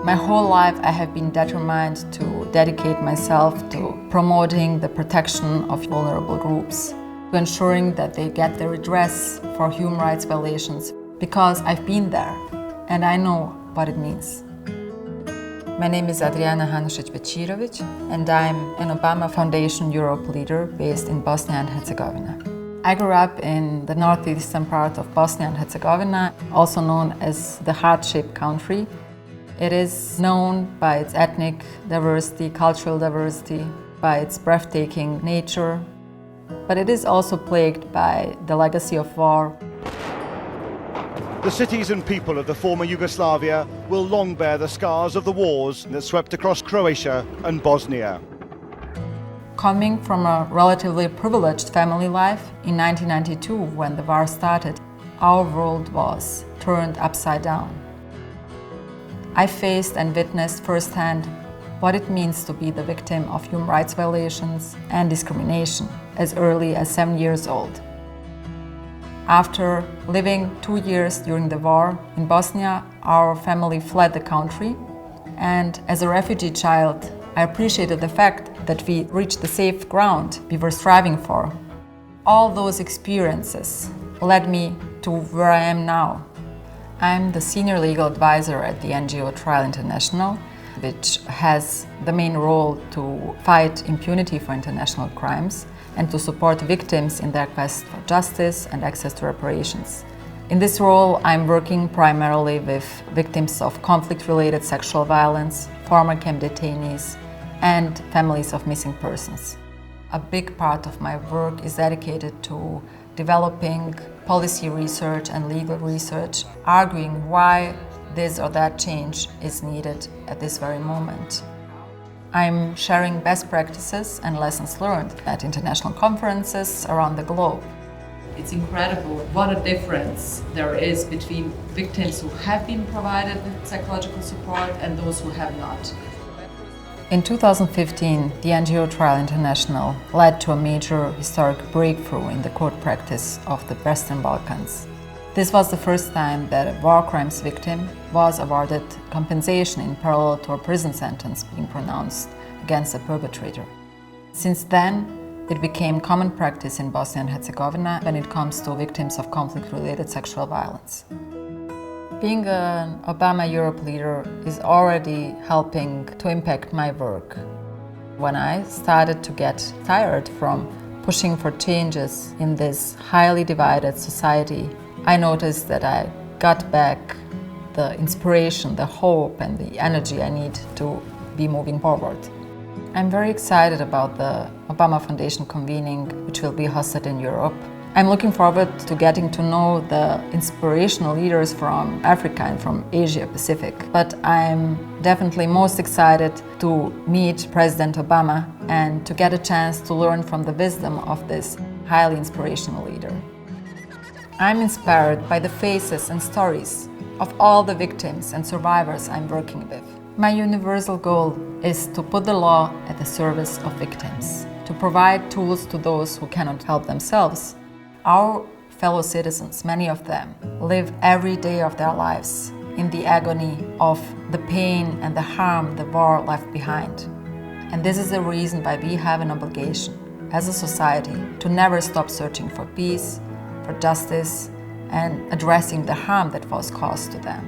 My whole life I have been determined to dedicate myself to promoting the protection of vulnerable groups, to ensuring that they get the redress for human rights violations, because I've been there and I know what it means. My name is Adrijana Hanušić Bećirović and I'm an Obama Foundation Europe leader based in Bosnia and Herzegovina. I grew up in the northeastern part of Bosnia and Herzegovina, also known as the heart-shaped country. It is known by its ethnic diversity, cultural diversity, by its breathtaking nature, but it is also plagued by the legacy of war. The cities and people of the former Yugoslavia will long bear the scars of the wars that swept across Croatia and Bosnia. Coming from a relatively privileged family life, in 1992, when the war started, our world was turned upside down. I faced and witnessed firsthand what it means to be the victim of human rights violations and discrimination as early as 7 years old. After living 2 years during the war in Bosnia, our family fled the country, and as a refugee child, I appreciated the fact that we reached the safe ground we were striving for. All those experiences led me to where I am now. I'm the senior legal advisor at the NGO Trial International, which has the main role to fight impunity for international crimes and to support victims in their quest for justice and access to reparations. In this role, I'm working primarily with victims of conflict-related sexual violence, former camp detainees, and families of missing persons. A big part of my work is dedicated to developing policy research and legal research, arguing why this or that change is needed at this very moment. I'm sharing best practices and lessons learned at international conferences around the globe. It's incredible what a difference there is between victims who have been provided with psychological support and those who have not. In 2015, the NGO Trial International led to a major historic breakthrough in the court practice of the Western Balkans. This was the first time that a war crimes victim was awarded compensation in parallel to a prison sentence being pronounced against the perpetrator. Since then, it became common practice in Bosnia and Herzegovina when it comes to victims of conflict-related sexual violence. Being an Obama Europe leader is already helping to impact my work. When I started to get tired from pushing for changes in this highly divided society, I noticed that I got back the inspiration, the hope, and the energy I need to be moving forward. I'm very excited about the Obama Foundation convening, which will be hosted in Europe. I'm looking forward to getting to know the inspirational leaders from Africa and from Asia Pacific. But I'm definitely most excited to meet President Obama and to get a chance to learn from the wisdom of this highly inspirational leader. I'm inspired by the faces and stories of all the victims and survivors I'm working with. My universal goal is to put the law at the service of victims, to provide tools to those who cannot help themselves. Our fellow citizens, many of them, live every day of their lives in the agony of the pain and the harm the war left behind. And this is the reason why we have an obligation as a society to never stop searching for peace, for justice, and addressing the harm that was caused to them.